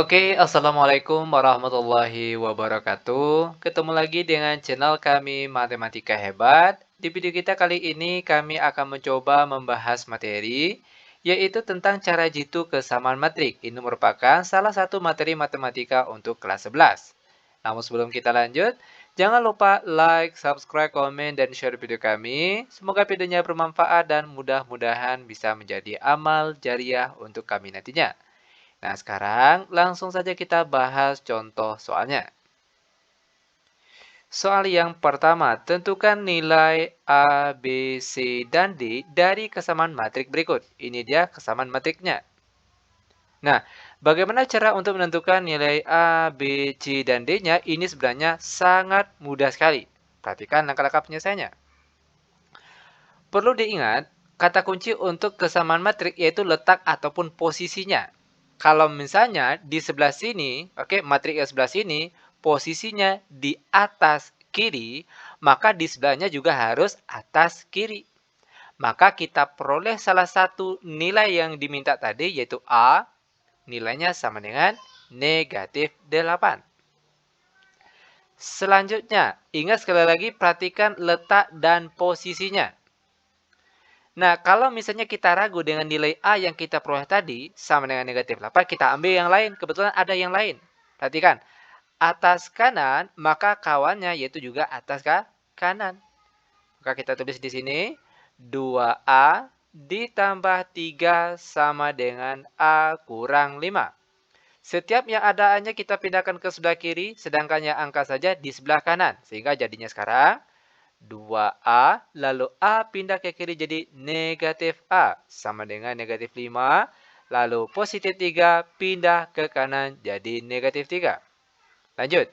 Oke, Assalamualaikum warahmatullahi wabarakatuh. Ketemu lagi dengan channel kami Matematika Hebat. Di video kita kali ini kami akan mencoba membahas materi, yaitu tentang cara jitu kesamaan metrik. Ini merupakan salah satu materi matematika untuk kelas 11. Namun sebelum kita lanjut, jangan lupa like, subscribe, komen, dan share video kami. Semoga videonya bermanfaat dan mudah-mudahan bisa menjadi amal jariah untuk kami nantinya. Nah, sekarang langsung saja kita bahas contoh soalnya. Soal yang pertama, tentukan nilai A, B, C, dan D dari kesamaan matrik berikut. Ini dia kesamaan matriknya. Nah, bagaimana cara untuk menentukan nilai A, B, C, dan D-nya? Ini sebenarnya sangat mudah sekali. Perhatikan langkah-langkah penyelesaiannya. Perlu diingat, kata kunci untuk kesamaan matrik yaitu letak ataupun posisinya. Kalau misalnya di sebelah sini, oke, matrik yang sebelah sini, posisinya di atas kiri, maka di sebelahnya juga harus atas kiri. Maka kita peroleh salah satu nilai yang diminta tadi, yaitu A, nilainya sama dengan negatif 8. Selanjutnya, ingat sekali lagi perhatikan letak dan posisinya. Nah, kalau misalnya kita ragu dengan nilai A yang kita peroleh tadi sama dengan negatif 8, kita ambil yang lain. Kebetulan ada yang lain. Perhatikan, atas kanan, maka kawannya yaitu juga atas kanan. Maka kita tulis di sini, 2A ditambah 3 sama dengan A kurang 5. Setiap yang ada A-nya kita pindahkan ke sebelah kiri, sedangkan yang angka saja di sebelah kanan. Sehingga jadinya sekarang 2A, lalu A pindah ke kiri jadi negatif A, sama dengan negatif 5, lalu positif 3 pindah ke kanan jadi negatif 3. Lanjut,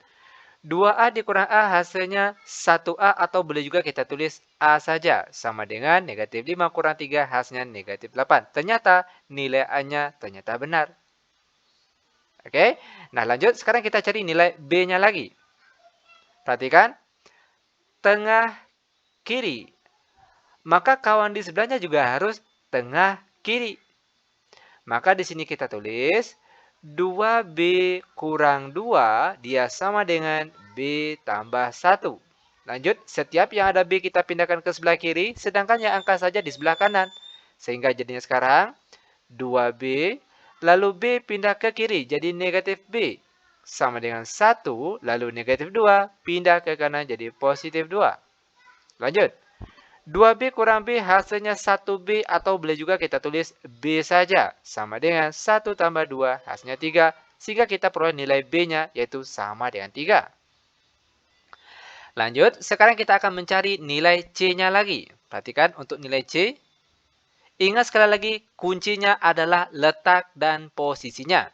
2A dikurang A hasilnya 1A atau boleh juga kita tulis A saja, sama dengan negatif 5 kurang 3 hasilnya negatif 8. Ternyata nilai A-nya ternyata benar. Oke, nah lanjut, sekarang kita cari nilai B-nya lagi. Perhatikan, tengah kiri. Maka kawan di sebelahnya juga harus tengah kiri. Maka di sini kita tulis 2B kurang 2 dia sama dengan B tambah 1. Lanjut, setiap yang ada B kita pindahkan ke sebelah kiri, sedangkan yang angka saja di sebelah kanan. Sehingga jadinya sekarang 2B, lalu B pindah ke kiri, jadi negatif B. Sama dengan 1, lalu negatif 2, pindah ke kanan jadi positif 2. Lanjut. 2B kurang B hasilnya 1B atau boleh juga kita tulis B saja. Sama dengan 1 tambah 2 hasilnya 3. Sehingga kita peroleh nilai B-nya yaitu sama dengan 3. Lanjut, sekarang kita akan mencari nilai C-nya lagi. Perhatikan untuk nilai C. Ingat sekali lagi kuncinya adalah letak dan posisinya.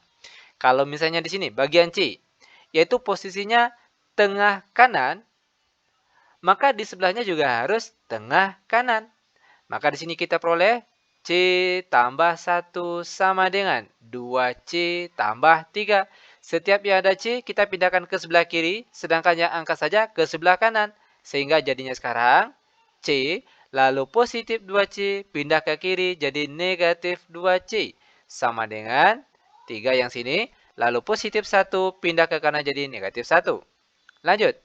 Kalau misalnya di sini bagian C, yaitu posisinya tengah kanan, maka di sebelahnya juga harus tengah kanan. Maka di sini kita peroleh C tambah 1 sama dengan 2C tambah 3. Setiap yang ada C kita pindahkan ke sebelah kiri, sedangkan yang angka saja ke sebelah kanan. Sehingga jadinya sekarang C, lalu positif 2C pindah ke kiri jadi negatif 2C. Sama dengan 3 yang sini, lalu positif 1 pindah ke kanan jadi negatif 1. Lanjut.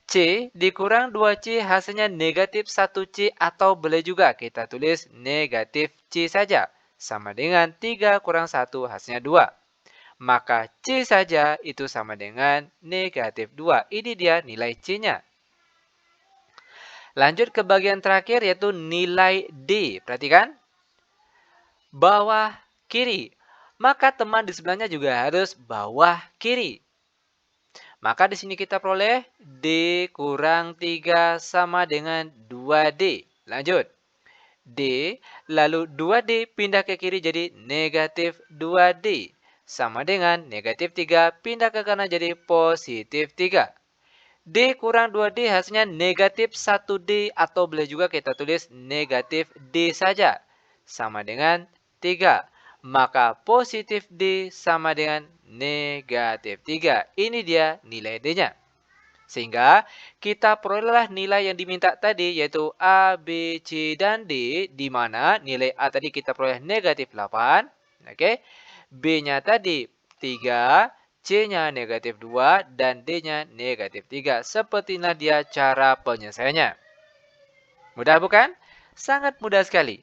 C dikurang 2C hasilnya negatif 1C atau boleh juga kita tulis negatif C saja. Sama dengan 3 kurang 1 hasilnya 2. Maka C saja itu sama dengan negatif 2. Ini dia nilai C-nya. Lanjut ke bagian terakhir yaitu nilai D. Perhatikan. Bawah kiri. Maka teman di sebelahnya juga harus bawah kiri. Maka di sini kita peroleh D kurang 3 sama dengan 2D. Lanjut. D, lalu 2D pindah ke kiri jadi negatif 2D. Sama dengan negatif 3 pindah ke kanan jadi positif 3. D kurang 2D hasilnya negatif 1D atau boleh juga kita tulis negatif D saja. Sama dengan 3. Maka positif D sama dengan negatif 3. Ini dia nilai D-nya. Sehingga kita perolehlah nilai yang diminta tadi yaitu A, B, C, dan D. Di mana nilai A tadi kita peroleh negatif 8. Oke. B-nya tadi 3, C-nya negatif 2, dan D-nya negatif 3. Sepertilah dia cara penyelesaiannya. Mudah bukan? Sangat mudah sekali.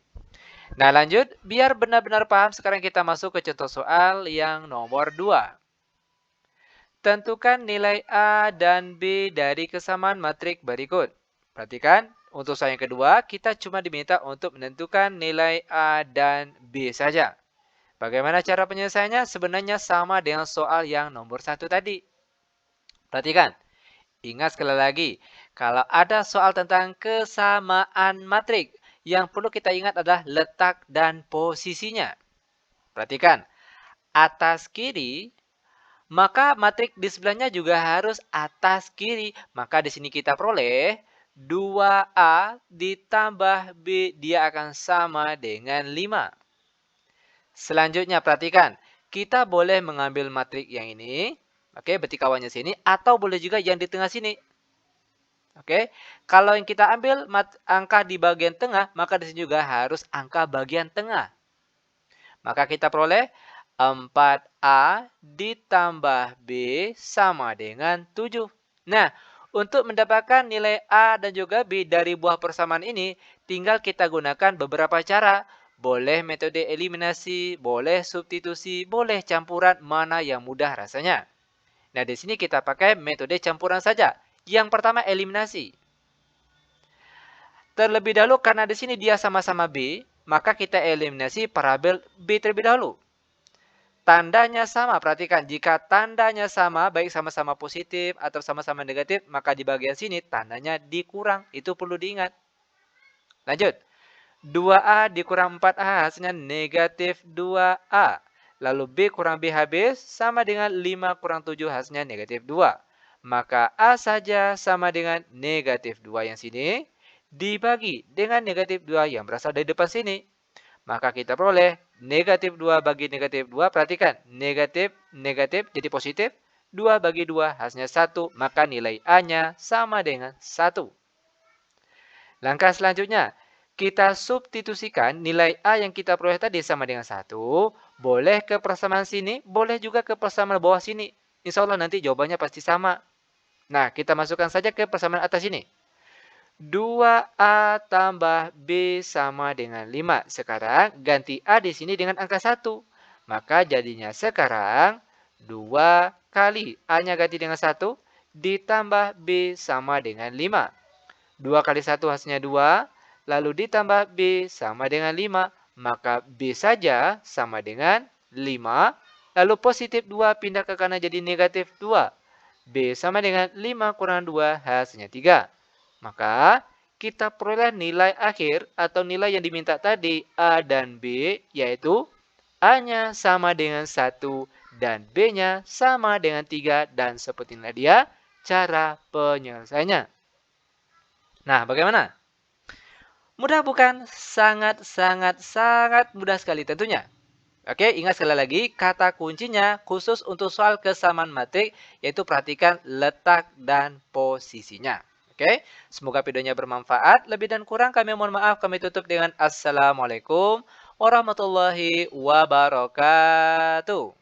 Nah lanjut, biar benar-benar paham sekarang kita masuk ke contoh soal yang nomor 2. Tentukan nilai A dan B dari kesamaan matrik berikut. Perhatikan, untuk soal yang kedua, kita cuma diminta untuk menentukan nilai A dan B saja. Bagaimana cara penyelesaiannya? Sebenarnya sama dengan soal yang nomor 1 tadi. Perhatikan, ingat sekali lagi, kalau ada soal tentang kesamaan matrik, yang perlu kita ingat adalah letak dan posisinya. Perhatikan, atas kiri, maka matrik di sebelahnya juga harus atas kiri. Maka di sini kita peroleh 2A ditambah B, dia akan sama dengan 5. Selanjutnya perhatikan, kita boleh mengambil matrik yang ini, oke, berarti kawannya sini, atau boleh juga yang di tengah sini. Oke, kalau yang kita ambil angka di bagian tengah, maka di sini juga harus angka bagian tengah. Maka kita peroleh 4A ditambah B sama dengan 7. Nah, untuk mendapatkan nilai A dan juga B dari buah persamaan ini, tinggal kita gunakan beberapa cara. Boleh metode eliminasi, boleh substitusi, boleh campuran, mana yang mudah rasanya. Nah, di sini kita pakai metode campuran saja. Yang pertama, eliminasi. Terlebih dahulu, karena di sini dia sama-sama B, maka kita eliminasi parabel B terlebih dahulu. Tandanya sama, perhatikan. Jika tandanya sama, baik sama-sama positif atau sama-sama negatif, maka di bagian sini tandanya dikurang. Itu perlu diingat. Lanjut. 2A dikurang 4A hasilnya negatif 2A. Lalu B kurang B habis sama dengan 5 kurang 7 hasilnya negatif 2. Maka A saja sama dengan negatif 2 yang sini dibagi dengan negatif 2 yang berasal dari depan sini. Maka kita peroleh negatif 2 bagi negatif 2. Perhatikan, negatif, negatif jadi positif. 2 bagi 2 hasilnya 1. Maka nilai A-nya sama dengan 1. Langkah selanjutnya, kita substitusikan nilai A yang kita peroleh tadi sama dengan 1. Boleh ke persamaan sini, boleh juga ke persamaan bawah sini. Insya Allah nanti jawabannya pasti sama. Nah, kita masukkan saja ke persamaan atas ini. 2A tambah B sama dengan 5. Sekarang ganti A di sini dengan angka 1. Maka jadinya sekarang 2 kali A-nya ganti dengan 1 ditambah B sama dengan 5. 2 kali 1 hasilnya 2. Lalu ditambah B sama dengan 5. Maka B saja sama dengan 5. Lalu positif 2 pindah ke kanan jadi negatif 2. B sama dengan 5 kurang 2 hasilnya 3. Maka kita peroleh nilai akhir atau nilai yang diminta tadi A dan B, yaitu A-nya sama dengan 1 dan B-nya sama dengan 3, dan seperti inilah dia cara penyelesaiannya. Nah, bagaimana? Mudah bukan? Sangat mudah sekali tentunya. Oke, ingat sekali lagi kata kuncinya khusus untuk soal kesamaan matrik, yaitu perhatikan letak dan posisinya. Oke, semoga videonya bermanfaat. Lebih dan kurang kami mohon maaf. Kami tutup dengan Assalamualaikum warahmatullahi wabarakatuh.